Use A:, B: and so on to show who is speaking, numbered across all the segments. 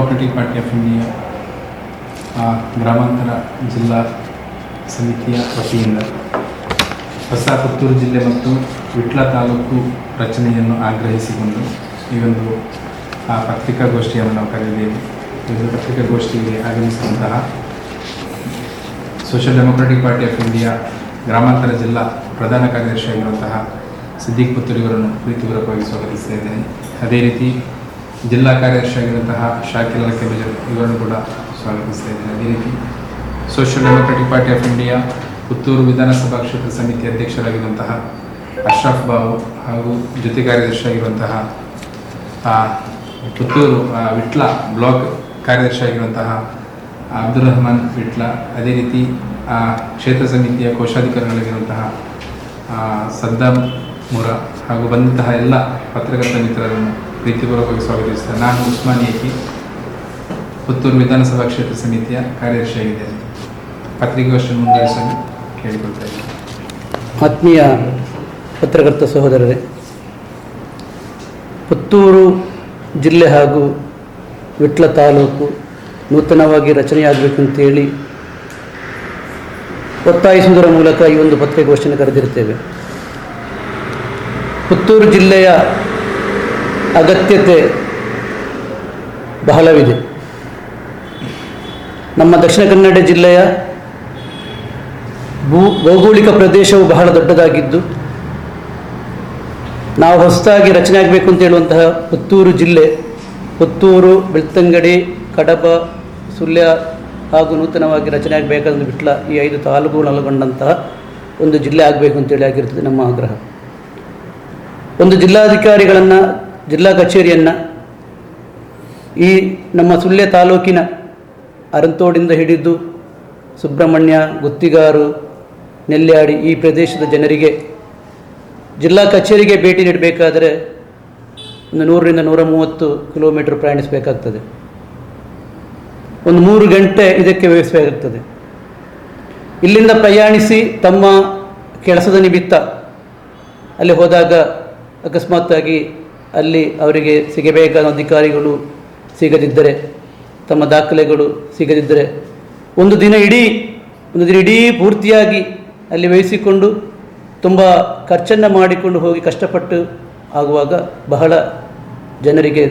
A: Democratic party of India ಗ್ರಾಮಾಂತರ ಜಿಲ್ಲಾ ಸಮಿತಿಯ ವತಿಯಿಂದ ಹೊಸ ಪುತ್ತೂರು ಜಿಲ್ಲೆ ಮತ್ತು ವಿಟ್ಲ ತಾಲೂಕು ರಚನೆಯನ್ನು ಆಗ್ರಹಿಸಿಕೊಂಡು ಈ ಒಂದು ಪತ್ರಿಕಾಗೋಷ್ಠಿಯನ್ನು ನಾವು ಕರೆದಿದ್ದೇವೆ. ಈ ಪತ್ರಿಕಾಗೋಷ್ಠಿಗೆ ಆಗಮಿಸಿದಂತಹ social democratic party of India ಗ್ರಾಮಾಂತರ ಜಿಲ್ಲಾ ಪ್ರಧಾನ ಕಾರ್ಯದರ್ಶಿಯಾಗಿರುವಂತಹ ಸಿದ್ದಿಕ್ ಪುತ್ತೂರಿಯವರನ್ನು ಪ್ರೀತಿಪೂರ್ವಕವಾಗಿ ಸ್ವಾಗತಿಸ್ತಾ ಇದ್ದೇನೆ. ಅದೇ ರೀತಿ ಜಿಲ್ಲಾ ಕಾರ್ಯದರ್ಶಿಯಾಗಿರುವಂತಹ ಶಾಕಿಲ್ ಕೆಬಜರ್ ಇವರನ್ನು ಕೂಡ ಸ್ವಾಗತಿಸ್ತಾ ಇದ್ದೇನೆ. ಅದೇ ರೀತಿ social democratic party of India Puttur ವಿಧಾನಸಭಾ ಕ್ಷೇತ್ರ ಸಮಿತಿ ಅಧ್ಯಕ್ಷರಾಗಿರುವಂತಹ ಅಶ್ರಫ್ ಬಾಬು ಹಾಗೂ ಜೊತೆ ಕಾರ್ಯದರ್ಶಿಯಾಗಿರುವಂತಹ ಪುತ್ತೂರು ವಿಟ್ಲ ಬ್ಲಾಕ್ ಕಾರ್ಯದರ್ಶಿಯಾಗಿರುವಂತಹ ಅಬ್ದುಲ್ ರಹಮಾನ್ ವಿಟ್ಲ, ಅದೇ ರೀತಿ ಕ್ಷೇತ್ರ ಸಮಿತಿಯ ಕೋಶಾಧಿಕಾರಿಗಳಾಗಿರುವಂತಹ ಸದ್ದಾಂ ಮುರಾ ಹಾಗೂ ಬಂದಂತಹ ಎಲ್ಲ ಪತ್ರಕರ್ತ ಮಿತ್ರರನ್ನು ಪ್ರೀತಿಪೂರ್ವಕವಾಗಿ ಸ್ವಾಗತಿಸುತ್ತಾರೆ. ನಾನು ಉಸ್ಮಾನ್ ಏಕಿ, ಪುತ್ತೂರು ವಿಧಾನಸಭಾ ಕ್ಷೇತ್ರ ಸಮಿತಿಯ ಕಾರ್ಯದರ್ಶಿಯಾಗಿದ್ದೇನೆ. ಪತ್ರಿಕಾಗೋಷ್ಠಿಯನ್ನು ಮುಂದುವರಿಸಲು ಕೇಳಿಕೊಳ್ತಾ ಇದ್ದೇನೆ.
B: ಆತ್ಮೀಯ ಪತ್ರಕರ್ತ ಸಹೋದರರೇ, ಪುತ್ತೂರು ಜಿಲ್ಲೆ ಹಾಗೂ ವಿಟ್ಲ ತಾಲೂಕು ನೂತನವಾಗಿ ರಚನೆಯಾಗಬೇಕಂತೇಳಿ ಒತ್ತಾಯಿಸುವುದರ ಮೂಲಕ ಈ ಒಂದು ಪತ್ರಿಕಾಗೋಷ್ಠಿಯನ್ನು ಕರೆದಿರುತ್ತೇವೆ. ಪುತ್ತೂರು ಜಿಲ್ಲೆಯ ಅಗತ್ಯತೆ ಬಹಳವಿದೆ. ನಮ್ಮ ದಕ್ಷಿಣ ಕನ್ನಡ ಜಿಲ್ಲೆಯ ಭೌಗೋಳಿಕ ಪ್ರದೇಶವು ಬಹಳ ದೊಡ್ಡದಾಗಿದ್ದು, ನಾವು ಹೊಸದಾಗಿ ರಚನೆ ಆಗಬೇಕು ಅಂತ ಹೇಳುವಂತಹ ಪುತ್ತೂರು ಜಿಲ್ಲೆ, ಪುತ್ತೂರು, ಬೆಳ್ತಂಗಡಿ, ಕಡಬ, ಸುಳ್ಯ ಹಾಗೂ ನೂತನವಾಗಿ ರಚನೆ ಆಗಬೇಕಾದ ವಿಟ್ಲ, ಈ 5 ತಾಲೂಕುಗಳು ಒಳಗೊಂಡಂತಹ ಒಂದು ಜಿಲ್ಲೆ ಆಗಬೇಕು ಅಂತೇಳಿ ಆಗಿರ್ತದೆ ನಮ್ಮ ಆಗ್ರಹ. ಒಂದು ಜಿಲ್ಲಾಧಿಕಾರಿಗಳನ್ನು, ಜಿಲ್ಲಾ ಕಚೇರಿಯನ್ನು ಈ ನಮ್ಮ ಸುಳ್ಯ ತಾಲೂಕಿನ ಅರಂತೋಡಿಂದ ಹಿಡಿದು ಸುಬ್ರಹ್ಮಣ್ಯ, ಗುತ್ತಿಗಾರು, ನೆಲ್ಯಾಡಿ ಈ ಪ್ರದೇಶದ ಜನರಿಗೆ ಜಿಲ್ಲಾ ಕಚೇರಿಗೆ ಭೇಟಿ ನೀಡಬೇಕಾದರೆ ಒಂದು 100ರಿಂದ 130 ಕಿಲೋಮೀಟರ್ ಪ್ರಯಾಣಿಸಬೇಕಾಗ್ತದೆ. ಒಂದು 3 ಗಂಟೆ ಇದಕ್ಕೆ ವ್ಯಯಿಸಬೇಕಾಗ್ತದೆ. ಇಲ್ಲಿಂದ ಪ್ರಯಾಣಿಸಿ ತಮ್ಮ ಕೆಲಸದ ನಿಮಿತ್ತ ಅಲ್ಲಿ ಹೋದಾಗ ಅಕಸ್ಮಾತ್ತಾಗಿ ಅಲ್ಲಿ ಅವರಿಗೆ ಸಿಗಬೇಕಾದ ಅಧಿಕಾರಿಗಳು ಸಿಗದಿದ್ದರೆ, ತಮ್ಮ ದಾಖಲೆಗಳು ಸಿಗದಿದ್ದರೆ ಒಂದು ದಿನ ಇಡೀ ಪೂರ್ತಿಯಾಗಿ ಅಲ್ಲಿ ವಹಿಸಿಕೊಂಡು ತುಂಬ ಖರ್ಚನ್ನು ಮಾಡಿಕೊಂಡು ಹೋಗಿ ಕಷ್ಟಪಟ್ಟು ಆಗುವಾಗ ಬಹಳ ಜನರಿಗೆ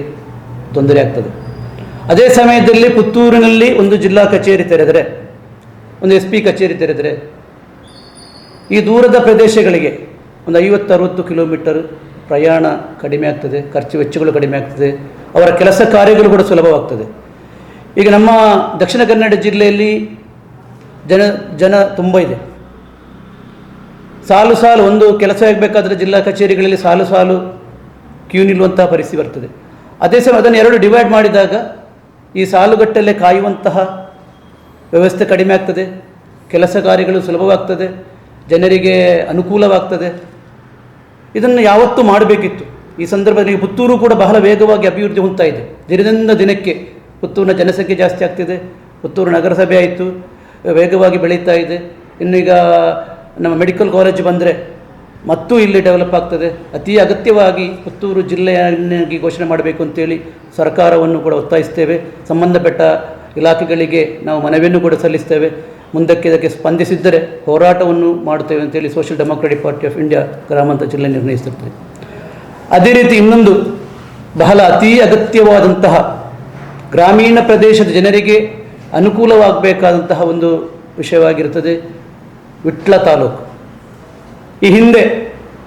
B: ತೊಂದರೆ ಆಗ್ತದೆ. ಅದೇ ಸಮಯದಲ್ಲಿ ಪುತ್ತೂರಿನಲ್ಲಿ ಒಂದು ಜಿಲ್ಲಾ ಕಚೇರಿ ತೆರೆದರೆ, ಒಂದು SP ಕಚೇರಿ ತೆರೆದರೆ ಈ ದೂರದ ಪ್ರದೇಶಗಳಿಗೆ ಒಂದು 50-60 ಕಿಲೋಮೀಟರ್ ಪ್ರಯಾಣ ಕಡಿಮೆ ಆಗ್ತದೆ, ಖರ್ಚು ವೆಚ್ಚಗಳು ಕಡಿಮೆ ಆಗ್ತದೆ, ಅವರ ಕೆಲಸ ಕಾರ್ಯಗಳು ಕೂಡ ಸುಲಭವಾಗ್ತದೆ. ಈಗ ನಮ್ಮ ದಕ್ಷಿಣ ಕನ್ನಡ ಜಿಲ್ಲೆಯಲ್ಲಿ ಜನ ತುಂಬ ಇದೆ. ಸಾಲು ಒಂದು ಕೆಲಸ ಆಗಬೇಕಾದ್ರೆ ಜಿಲ್ಲಾ ಕಚೇರಿಗಳಲ್ಲಿ ಸಾಲು ಕ್ಯೂ ನಿಲ್ಲುವಂತಹ ಪರಿಸ್ಥಿತಿ ಬರ್ತದೆ. ಅದೇ ಸಮಯ ಅದನ್ನು 2 ಡಿವೈಡ್ ಮಾಡಿದಾಗ ಈ ಸಾಲುಗಟ್ಟಲೆ ಕಾಯುವಂತಹ ವ್ಯವಸ್ಥೆ ಕಡಿಮೆ ಆಗ್ತದೆ, ಕೆಲಸ ಕಾರ್ಯಗಳು ಸುಲಭವಾಗ್ತದೆ, ಜನರಿಗೆ ಅನುಕೂಲವಾಗ್ತದೆ. ಇದನ್ನು ಯಾವತ್ತೂ ಮಾಡಬೇಕಿತ್ತು. ಈ ಸಂದರ್ಭದಲ್ಲಿ ಪುತ್ತೂರು ಕೂಡ ಬಹಳ ವೇಗವಾಗಿ ಅಭಿವೃದ್ಧಿ ಹೊಂದ್ತಾ ಇದೆ. ದಿನದಿಂದ ದಿನಕ್ಕೆ ಪುತ್ತೂರಿನ ಜನಸಂಖ್ಯೆ ಜಾಸ್ತಿ ಆಗ್ತಿದೆ. ಪುತ್ತೂರು ನಗರಸಭೆ ಆಯಿತು, ವೇಗವಾಗಿ ಬೆಳೀತಾ ಇದೆ. ಇನ್ನು ಈಗ ನಮ್ಮ ಮೆಡಿಕಲ್ ಕಾಲೇಜ್ ಬಂದರೆ ಮತ್ತೂ ಇಲ್ಲಿ ಡೆವಲಪ್ ಆಗ್ತದೆ. ಅತಿ ಅಗತ್ಯವಾಗಿ ಪುತ್ತೂರು ಜಿಲ್ಲೆಯಾಗಿ ಘೋಷಣೆ ಮಾಡಬೇಕು ಅಂತೇಳಿ ಸರ್ಕಾರವನ್ನು ಕೂಡ ಒತ್ತಾಯಿಸ್ತೇವೆ. ಸಂಬಂಧಪಟ್ಟ ಇಲಾಖೆಗಳಿಗೆ ನಾವು ಮನವಿಯನ್ನು ಕೂಡ ಸಲ್ಲಿಸ್ತೇವೆ. ಮುಂದಕ್ಕೆ ಇದಕ್ಕೆ ಸ್ಪಂದಿಸಿದ್ದರೆ ಹೋರಾಟವನ್ನು ಮಾಡುತ್ತೇವೆ ಅಂತೇಳಿ social democratic party of India ಗ್ರಾಮಾಂತರ ಜಿಲ್ಲೆ ನಿರ್ಣಯಿಸುತ್ತದೆ. ಅದೇ ರೀತಿ ಇನ್ನೊಂದು ಬಹಳ ಅತಿ ಅಗತ್ಯವಾದಂತಹ ಗ್ರಾಮೀಣ ಪ್ರದೇಶದ ಜನರಿಗೆ ಅನುಕೂಲವಾಗಬೇಕಾದಂತಹ ಒಂದು ವಿಷಯವಾಗಿರುತ್ತದೆ ವಿಟ್ಲ ತಾಲೂಕು. ಈ ಹಿಂದೆ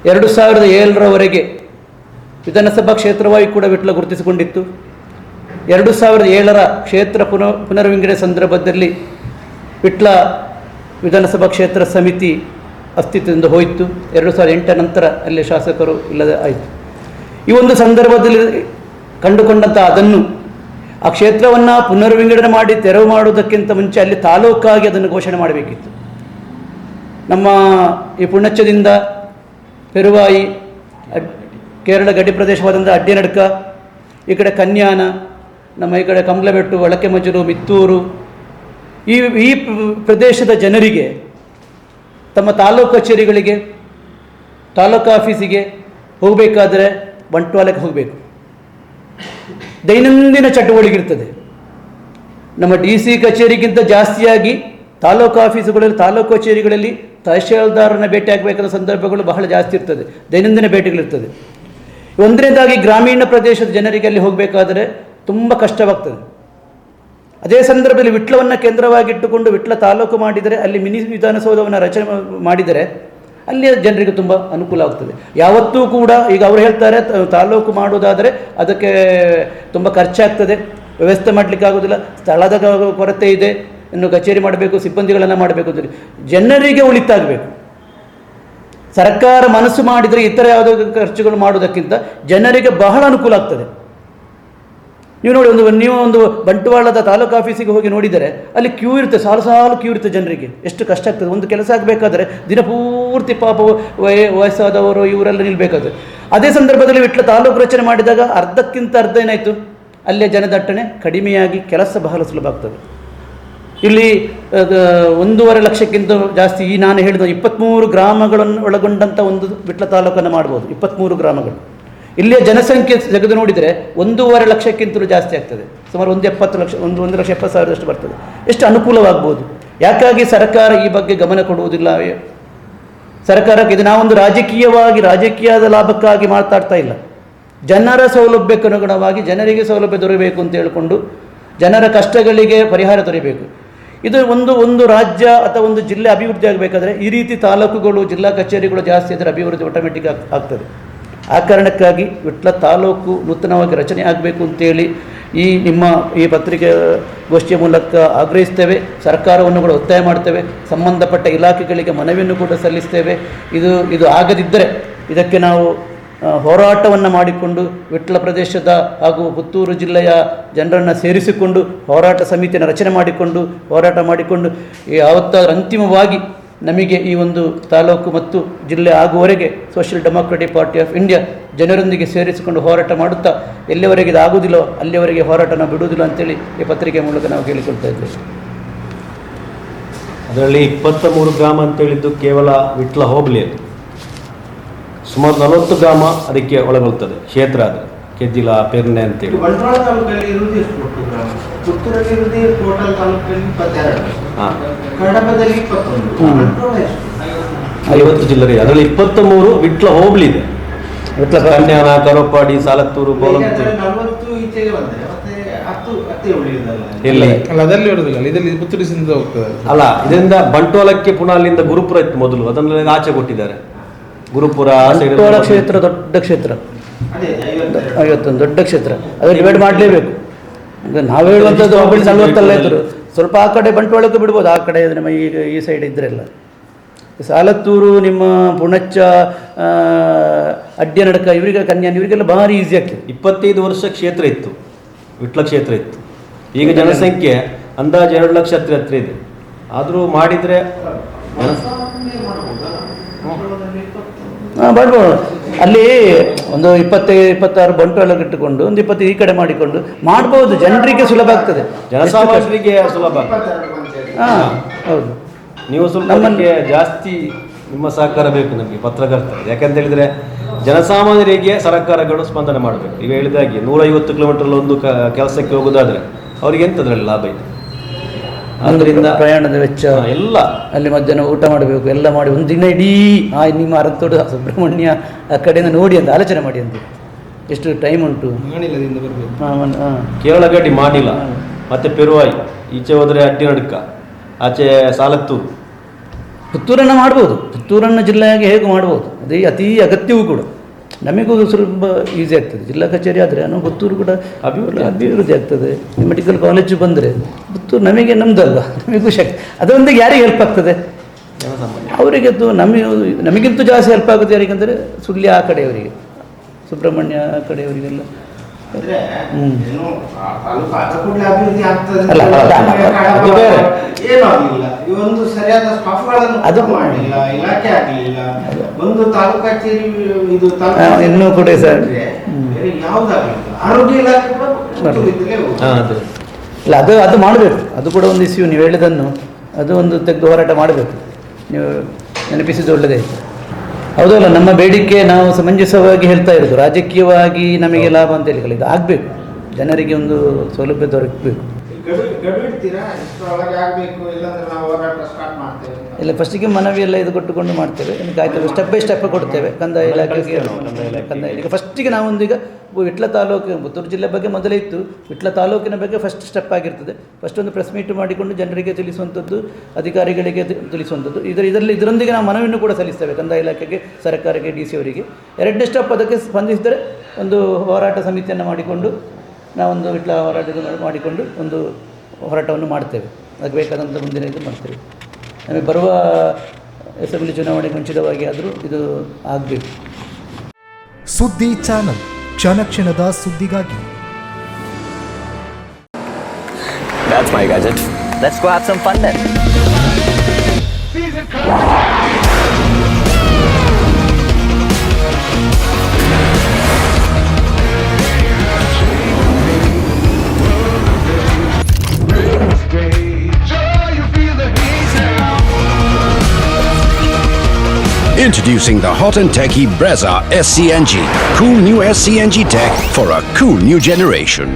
B: 2007ರವರೆಗೆ ವಿಧಾನಸಭಾ ಕ್ಷೇತ್ರವಾಗಿ ಕೂಡ ವಿಟ್ಲ ಗುರುತಿಸಿಕೊಂಡಿತ್ತು. 2007ರ ಕ್ಷೇತ್ರ ಪುನರ್ವಿಂಗಡಣೆ ಸಂದರ್ಭದಲ್ಲಿ ವಿಟ್ಲ ವಿಧಾನಸಭಾ ಕ್ಷೇತ್ರ ಸಮಿತಿ ಅಸ್ತಿತ್ವದಿಂದ ಹೋಯಿತು. 2008 ನಂತರ ಅಲ್ಲಿ ಶಾಸಕರು ಇಲ್ಲದೆ ಆಯಿತು. ಈ ಒಂದು ಸಂದರ್ಭದಲ್ಲಿ ಕಂಡುಕೊಂಡಂಥ ಅದನ್ನು ಆ ಕ್ಷೇತ್ರವನ್ನು ಪುನರ್ವಿಂಗಡಣೆ ಮಾಡಿ ತೆರವು ಮಾಡುವುದಕ್ಕಿಂತ ಮುಂಚೆ ಅಲ್ಲಿ ತಾಲೂಕಾಗಿ ಅದನ್ನು ಘೋಷಣೆ ಮಾಡಬೇಕಿತ್ತು. ನಮ್ಮ ಈ ಪುಣಚ್ಚದಿಂದ ಪೆರುವಾಯಿ, ಕೇರಳ ಗಡಿ ಪ್ರದೇಶವಾದಂಥ ಅಡ್ಡಿನಡ್ಕ, ಈ ಕಡೆ ಕನ್ಯಾನ, ನಮ್ಮ ಈ ಕಡೆ ಕಂಬ್ಲಬೆಟ್ಟು, ಒಳಕೆಮಜೂರು, ಮಿತ್ತೂರು, ಈ ಪ್ರದೇಶದ ಜನರಿಗೆ ತಮ್ಮ ತಾಲೂಕು ಕಚೇರಿಗಳಿಗೆ, ತಾಲೂಕು ಆಫೀಸಿಗೆ ಹೋಗಬೇಕಾದ್ರೆ ಬಂಟ್ವಾಳಕ್ಕೆ ಹೋಗಬೇಕು. ದೈನಂದಿನ ಚಟುವಟಿಕೆ ಇರ್ತದೆ. ನಮ್ಮ DC ಕಚೇರಿಗಿಂತ ಜಾಸ್ತಿಯಾಗಿ ತಾಲೂಕು ಆಫೀಸುಗಳಲ್ಲಿ, ತಾಲೂಕು ಕಚೇರಿಗಳಲ್ಲಿ ತಹಶೀಲ್ದಾರನ ಭೇಟಿ ಆಗಬೇಕಾದ ಸಂದರ್ಭಗಳು ಬಹಳ ಜಾಸ್ತಿ ಇರ್ತದೆ, ದೈನಂದಿನ ಭೇಟಿಗಳಿರ್ತದೆ. ಒಂದನೇದಾಗಿ ಗ್ರಾಮೀಣ ಪ್ರದೇಶದ ಜನರಿಗೆ ಅಲ್ಲಿ ಹೋಗಬೇಕಾದರೆ ತುಂಬ ಕಷ್ಟವಾಗ್ತದೆ. ಅದೇ ಸಂದರ್ಭದಲ್ಲಿ ವಿಟ್ಲವನ್ನು ಕೇಂದ್ರವಾಗಿಟ್ಟುಕೊಂಡು ವಿಟ್ಲ ತಾಲೂಕು ಮಾಡಿದರೆ, ಅಲ್ಲಿ ಮಿನಿ ವಿಧಾನಸೌಧವನ್ನು ರಚನೆ ಮಾಡಿದರೆ ಅಲ್ಲಿಯ ಜನರಿಗೆ ತುಂಬ ಅನುಕೂಲ ಆಗ್ತದೆ. ಯಾವತ್ತೂ ಕೂಡ ಈಗ ಅವರು ಹೇಳ್ತಾರೆ ತಾಲೂಕು ಮಾಡುವುದಾದರೆ ಅದಕ್ಕೆ ತುಂಬ ಖರ್ಚಾಗ್ತದೆ, ವ್ಯವಸ್ಥೆ ಮಾಡಲಿಕ್ಕೆ ಆಗೋದಿಲ್ಲ, ಸ್ಥಳದ ಕೊರತೆ ಇದೆ, ಇನ್ನು ಕಚೇರಿ ಮಾಡಬೇಕು, ಸಿಬ್ಬಂದಿಗಳನ್ನು ಮಾಡಬೇಕು ಅಂತೇಳಿ. ಜನರಿಗೆ ಉಳಿತಾಗಬೇಕು. ಸರ್ಕಾರ ಮನಸ್ಸು ಮಾಡಿದರೆ ಇತರ ಯಾವುದೋ ಖರ್ಚುಗಳು ಮಾಡೋದಕ್ಕಿಂತ ಜನರಿಗೆ ಬಹಳ ಅನುಕೂಲ ಆಗ್ತದೆ. ನೀವು ನೋಡಿ, ನೀವು ಒಂದು ಬಂಟ್ವಾಳದ ತಾಲೂಕು ಆಫೀಸಿಗೆ ಹೋಗಿ ನೋಡಿದರೆ ಅಲ್ಲಿ ಕ್ಯೂ ಇರುತ್ತೆ, ಸಾಲು ಸಾಲು ಕ್ಯೂ ಇರುತ್ತೆ ಜನರಿಗೆ. ಎಷ್ಟು ಕಷ್ಟ ಆಗ್ತದೆ. ಒಂದು ಕೆಲಸ ಆಗಬೇಕಾದ್ರೆ ದಿನಪೂರ್ತಿ ಪಾಪ ವಯಸ್ಸಾದವರು ಇವರೆಲ್ಲ ನಿಲ್ಲಬೇಕಾದ್ರೆ. ಅದೇ ಸಂದರ್ಭದಲ್ಲಿ ವಿಟ್ಲ ತಾಲೂಕು ರಚನೆ ಮಾಡಿದಾಗ ಅರ್ಧಕ್ಕಿಂತ ಅರ್ಧ ಏನಾಯಿತು, ಅಲ್ಲೇ ಜನದಟ್ಟಣೆ ಕಡಿಮೆಯಾಗಿ ಕೆಲಸ ಬಹಳ ಸುಲಭ ಆಗ್ತದೆ. ಇಲ್ಲಿ 1.5 ಲಕ್ಷಕ್ಕಿಂತ ಜಾಸ್ತಿ, ಈ ನಾನು ಹೇಳಿದ 23 ಗ್ರಾಮಗಳನ್ನು ಒಳಗೊಂಡಂಥ ಒಂದು ವಿಟ್ಲ ತಾಲೂಕನ್ನು ಮಾಡ್ಬೋದು. 23 ಗ್ರಾಮಗಳು. ಇಲ್ಲಿಯ ಜನಸಂಖ್ಯೆ ತೆಗೆದು ನೋಡಿದರೆ 1.5 ಲಕ್ಷಕ್ಕಿಂತಲೂ ಜಾಸ್ತಿ ಆಗ್ತದೆ. ಸುಮಾರು 1,70,000 ಬರ್ತದೆ. ಎಷ್ಟು ಅನುಕೂಲವಾಗ್ಬೋದು. ಯಾಕಾಗಿ ಸರ್ಕಾರ ಈ ಬಗ್ಗೆ ಗಮನ ಕೊಡುವುದಿಲ್ಲ? ಸರ್ಕಾರಕ್ಕೆ ಇದು ನಾವೊಂದು ರಾಜಕೀಯದ ಲಾಭಕ್ಕಾಗಿ ಮಾತಾಡ್ತಾ ಇಲ್ಲ. ಜನರ ಸೌಲಭ್ಯಕ್ಕೆ ಅನುಗುಣವಾಗಿ ಜನರಿಗೆ ಸೌಲಭ್ಯ ದೊರೆಯಬೇಕು ಅಂತ ಹೇಳಿಕೊಂಡು ಜನರ ಕಷ್ಟಗಳಿಗೆ ಪರಿಹಾರ ದೊರೆಯಬೇಕು. ಇದು ಒಂದು ರಾಜ್ಯ ಅಥವಾ ಒಂದು ಜಿಲ್ಲೆ ಅಭಿವೃದ್ಧಿ ಆಗಬೇಕಾದ್ರೆ ಈ ರೀತಿ ತಾಲೂಕುಗಳು, ಜಿಲ್ಲಾ ಕಚೇರಿಗಳು ಜಾಸ್ತಿ ಅದರ ಅಭಿವೃದ್ಧಿ ಆಟೋಮೆಟಿಕ್ ಆಗ್ತದೆ. ಆ ಕಾರಣಕ್ಕಾಗಿ ವಿಟ್ಲ ತಾಲೂಕು ನೂತನವಾಗಿ ರಚನೆ ಆಗಬೇಕು ಅಂತೇಳಿ ಈ ಪತ್ರಿಕೆ ಗೋಷ್ಠಿಯ ಮೂಲಕ ಆಗ್ರಹಿಸ್ತೇವೆ. ಸರ್ಕಾರವನ್ನು ಕೂಡ ಒತ್ತಾಯ ಮಾಡ್ತೇವೆ. ಸಂಬಂಧಪಟ್ಟ ಇಲಾಖೆಗಳಿಗೆ ಮನವಿಯನ್ನು ಕೂಡ ಸಲ್ಲಿಸ್ತೇವೆ. ಇದು ಆಗದಿದ್ದರೆ ಇದಕ್ಕೆ ನಾವು ಹೋರಾಟವನ್ನು ಮಾಡಿಕೊಂಡು ವಿಟ್ಲ ಪ್ರದೇಶದ ಹಾಗೂ ಪುತ್ತೂರು ಜಿಲ್ಲೆಯ ಜನರನ್ನು ಸೇರಿಸಿಕೊಂಡು ಹೋರಾಟ ಸಮಿತಿಯನ್ನು ರಚನೆ ಮಾಡಿಕೊಂಡು ಹೋರಾಟ ಮಾಡಿಕೊಂಡು ಯಾವತ್ತಾದರೂ ಅಂತಿಮವಾಗಿ ನಮಗೆ ಈ ಒಂದು ತಾಲೂಕು ಮತ್ತು ಜಿಲ್ಲೆ ಆಗುವವರೆಗೆ social democratic party of India ಜನರೊಂದಿಗೆ ಸೇರಿಸಿಕೊಂಡು ಹೋರಾಟ ಮಾಡುತ್ತಾ ಎಲ್ಲಿವರೆಗೆ ಇದು ಆಗುವುದಿಲ್ಲೋ ಅಲ್ಲಿವರೆಗೆ ಹೋರಾಟ ನಾವು ಬಿಡುವುದಿಲ್ಲ ಅಂತೇಳಿ ಈ ಪತ್ರಿಕೆ ಮೂಲಕ ನಾವು ಕೇಳಿಕೊಳ್ತಾ ಇದ್ದೇವೆ.
C: ಅದರಲ್ಲಿ 23 ಗ್ರಾಮ ಅಂತೇಳಿದ್ದು ಕೇವಲ ವಿಟ್ಲ ಹೋಬಳಿಯಲ್ಲಿ. ಸುಮಾರು 40 ಗ್ರಾಮ ಅದಕ್ಕೆ ಒಳಗೊಳ್ತದೆ, ಕ್ಷೇತ್ರ ಅದು ಕೆದ್ದಿಲ, ಪೆರ್ನೆ ಅಂತೇಳಿ.
D: ಬಂಟ್ವಾಳ ತಾಲೂಕಲ್ಲಿ ಇರುವುದು ಎಷ್ಟು ಗ್ರಾಮ? ಪುತ್ತೂರಲ್ಲಿ ಇರುವುದು ಟೋಟಲ್ ತಾಲೂಕಲ್ಲಿ 22, ಕಡಬದಲ್ಲಿ 21,
C: 50 ಜಿಲ್ಲೆ. ಅದರಲ್ಲಿ 23 ವಿಟ್ಲ ಹೋಬಳಿ ಇದೆ. ಕನ್ಯಾನ, ಕರೋಪಾಡಿ, ಸಾಲತ್ತೂರು, ಗೋಲಂತೂರು.
D: 40 ಈಚೆಗೆ ಬಂದರೆ ಮತ್ತೆ 10 ಉಳಿಯುವುದಲ್ಲ.
C: ಎಲ್ಲಿ
A: ಅಲ್ಲ, ಅದರಲ್ಲಿ ಇರೋದಿಲ್ಲ, ಇದರಲ್ಲಿ ಪುತ್ತೂರಿಸಿಂದ ಹೋಗ್ತದೆ.
C: ಅಲ್ಲ, ಇದರಿಂದ ಬಂಟ್ವಾಳಕ್ಕೆ ಪುನಃ ಅಲ್ಲಿಂದ ಗುರುಪುರ ಇತ್ತು ಮೊದಲು, ಅದನ್ನೆಲ್ಲ ಆಚೆ ಕೊಟ್ಟಿದ್ದಾರೆ. ಗುರುಪುರ
B: ಬಂಟ್ವಾಳ ಕ್ಷೇತ್ರ ದೊಡ್ಡ ಕ್ಷೇತ್ರ, 51 ದೊಡ್ಡ ಕ್ಷೇತ್ರ. ಅದು ಡಿವೈಡ್ ಮಾಡಲೇಬೇಕು. ನಾವು ಹೇಳುವಂಥದ್ದು ಹೋಬಳಿ 40 ಇದ್ದರು, ಸ್ವಲ್ಪ ಆ ಕಡೆ ಬಂಟ್ವಾಳಕ್ಕೆ ಬಿಡ್ಬೋದು. ಆ ಕಡೆ ನಮ್ಮ ಈ ಸೈಡ್ ಇದ್ರೆಲ್ಲ ಸಾಲತ್ತೂರು, ನಿಮ್ಮ ಪುಣಚ್ಚ, ಅಡ್ಯನಡಕ, ಇವರಿಗೆ ಕನ್ಯಾನ, ಇವರಿಗೆಲ್ಲ ಭಾರಿ ಈಸಿ ಆಗ್ತದೆ.
C: 25 ವರ್ಷ ಕ್ಷೇತ್ರ ಇತ್ತು, ವಿಟ್ಲ ಕ್ಷೇತ್ರ ಇತ್ತು. ಈಗ ಜನಸಂಖ್ಯೆ ಅಂದಾಜು 2 ಲಕ್ಷ ಹತ್ರ ಇದೆ. ಆದರೂ ಮಾಡಿದರೆ
B: ಮಾಡ್ಬೋದು. ಅಲ್ಲಿ ಒಂದು 25-26 ಬಂಟ್ವಾಳ ಇಟ್ಟುಕೊಂಡು ಒಂದು 20 ಈ ಕಡೆ ಮಾಡಿಕೊಂಡು ಮಾಡ್ಬೋದು. ಜನರಿಗೆ ಸುಲಭ ಆಗ್ತದೆ,
C: ಜನಸಾಮಾನ್ಯರಿಗೆ ಸುಲಭ.
B: ಹೌದು.
C: ನೀವು ಸ್ವಲ್ಪ ನಮ್ಮಲ್ಲಿ ಜಾಸ್ತಿ ನಿಮ್ಮ ಸಹಕಾರ ಬೇಕು ನಮಗೆ ಪತ್ರಕರ್ತರು. ಯಾಕಂತ ಹೇಳಿದರೆ ಜನಸಾಮಾನ್ಯರಿಗೆ ಸರ್ಕಾರಗಳು ಸ್ಪಂದನೆ ಮಾಡಬೇಕು. ಈಗ ಹೇಳಿದಾಗೆ 150 ಕಿಲೋಮೀಟರ್ ಒಂದು ಕೆಲಸಕ್ಕೆ ಹೋಗೋದಾದರೆ ಅವರಿಗೆ ಎಂಥದ್ರಲ್ಲಿ ಲಾಭ ಇದೆ?
B: ಅದರಿಂದ ಪ್ರಯಾಣದ ವೆಚ್ಚ
C: ಎಲ್ಲ, ಅಲ್ಲಿ
B: ಮಧ್ಯಾಹ್ನ ಊಟ ಮಾಡಬೇಕು, ಎಲ್ಲ ಮಾಡಿ ಒಂದು ದಿನ ಇಡೀ ನಿಮ್ಮ ಅರತೋಡು ಸುಬ್ರಹ್ಮಣ್ಯ ಆ ಕಡೆಯಿಂದ ನೋಡಿ ಅಂತ ಆಲೋಚನೆ ಮಾಡಿ ಅಂತ ಎಷ್ಟು ಟೈಮ್ ಉಂಟು.
C: ಕೇರಳ ಗಡಿ ಮಾಡಿಲ್ಲ, ಮತ್ತೆ ಪೆರುವಾಯಿ, ಈಚೆ ಹೋದರೆ ಅಡ್ಡಿನಡ್ಕ, ಆಚೆ ಸಾಲತ್ತೂರು.
B: ಪುತ್ತೂರನ್ನು ಮಾಡ್ಬೋದು, ಪುತ್ತೂರನ್ನು ಜಿಲ್ಲೆಯಾಗಿ ಹೇಗೆ ಮಾಡ್ಬೋದು. ಅದೇ ಅತೀ ಅಗತ್ಯವೂ ಕೂಡ. ನಮಗೂ ಸ್ವಲ್ಪ ಈಸಿ ಆಗ್ತದೆ. ಜಿಲ್ಲಾ ಕಚೇರಿ ಆದರೆ ನಾವು ಪುತ್ತೂರು ಕೂಡ ಅಭಿವೃದ್ಧಿ ಆಗ್ತದೆ. ಮೆಡಿಕಲ್ ಕಾಲೇಜು ಬಂದರೆ ಪುತ್ತೂರು ನಮಗೆ ನಮ್ಮದಲ್ಲ, ನಮಗೂ ಶಕ್ತಿ. ಅದರೊಂದಿಗೆ ಯಾರಿಗೆ ಹೆಲ್ಪ್ ಆಗ್ತದೆ? ಅವರಿಗೆ ನಮಗಿಂತೂ ಜಾಸ್ತಿ ಹೆಲ್ಪ್ ಆಗುತ್ತೆ. ಯಾರಿಗಂದರೆ ಸುಳ್ಯ ಆ ಕಡೆಯವರಿಗೆ, ಸುಬ್ರಹ್ಮಣ್ಯ ಆ ಕಡೆಯವರಿಗೆಲ್ಲ ಇನ್ನೂ ಕೂಡ ಸರ್ ಇಲ್ಲ, ಅದು ಮಾಡಬೇಕು. ಅದು ಕೂಡ ಒಂದು ಇಶ್ಯೂ. ನೀವು ಹೇಳಿದನ್ನು ಅದು ಒಂದು ತೆಗೆದು ಹೋರಾಟ ಮಾಡಬೇಕು. ನೀವು ನೆನಪಿಸಿದ್ದು ಒಳ್ಳೆಯದಾಯಿತು. ಹೌದಲ್ಲ, ನಮ್ಮ ಬೇಡಿಕೆ ನಾವು ಸಮಂಜಸವಾಗಿ ಹೇಳ್ತಾ ಇರೋದು. ರಾಜಕೀಯವಾಗಿ ನಮಗೆ ಲಾಭ ಅಂತ ಹೇಳಿ ಇದು ಆಗಬೇಕು, ಜನರಿಗೆ ಒಂದು ಸೌಲಭ್ಯ ದೊರಕಬೇಕು.
D: ಗಡು ಇಡ್ತೀರಾ ಇಷ್ಟರೊಳಗೆ ಆಗಬೇಕು ಇಲ್ಲಾಂದ್ರೆ ನಾವು ಹೋರಾಟ ಸ್ಟಾರ್ಟ್ ಮಾಡ್ತೇವೆ
B: ಇಲ್ಲ ಫಸ್ಟಿಗೆ ಮನವಿ ಎಲ್ಲ ಇದು ಕೊಟ್ಟುಕೊಂಡು ಮಾಡ್ತೇವೆ ಇನ್ನು ಕಾಯ್ತೇವೆ ಸ್ಟೆಪ್ ಬೈ ಸ್ಟೆಪ್ ಕೊಡ್ತೇವೆ ಕಂದಾಯ ಇಲಾಖೆಗೆ ಕಂದಾಯ ಇಲಾಖೆ ಫಸ್ಟಿಗೆ ನಾವೊಂದು ಈಗ ವಿಟ್ಲ ತಾಲೂಕು ಪುತ್ತೂರು ಜಿಲ್ಲೆ ಬಗ್ಗೆ ಮೊದಲೇ ಇತ್ತು ವಿಟ್ಲ ತಾಲೂಕಿನ ಬಗ್ಗೆ ಫಸ್ಟ್ ಸ್ಟೆಪ್ ಆಗಿರ್ತದೆ ಫಸ್ಟ್ ಒಂದು ಪ್ರೆಸ್ ಮೀಟ್ ಮಾಡಿಕೊಂಡು ಜನರಿಗೆ ತಿಳಿಸುವಂಥದ್ದು ಅಧಿಕಾರಿಗಳಿಗೆ ತಿಳಿಸುವಂಥದ್ದು ಇದರೊಂದಿಗೆ ನಾವು ಮನವಿಯನ್ನು ಕೂಡ ಸಲ್ಲಿಸ್ತೇವೆ ಕಂದಾಯ ಇಲಾಖೆಗೆ ಸರ್ಕಾರಕ್ಕೆ DC ಅವರಿಗೆ. ಎರಡನೇ ಸ್ಟೆಪ್ ಅದಕ್ಕೆ ಸ್ಪಂದಿಸಿದರೆ ಒಂದು ಹೋರಾಟ ಸಮಿತಿಯನ್ನು ಮಾಡಿಕೊಂಡು ನಾವೊಂದು ವಿಟ್ಲ ಹೋರಾಟ ಮಾಡಿಕೊಂಡು ಒಂದು ಹೋರಾಟವನ್ನು ಮಾಡ್ತೇವೆ ಅದಕ್ಕೆ ಬೇಕಾದಂಥ ಮುಂದಿನ ಇದು ಮಾಡ್ತೇವೆ. ನಮಗೆ ಬರುವ ಅಸೆಂಬ್ಲಿ ಚುನಾವಣೆಗೆ ಮುಂಚಿತವಾಗಿ ಆದರೂ ಇದು ಆಗಬೇಕು.
E: ಸುದ್ದಿ ಚಾನಲ್ ಕ್ಷಣ ಕ್ಷಣದ ಸುದ್ದಿಗಾಗಿ.
F: That's my gadget. Let's go have some fun then.
G: Introducing the hot and techy Brezza SCNG. Cool new SCNG tech for a cool new generation.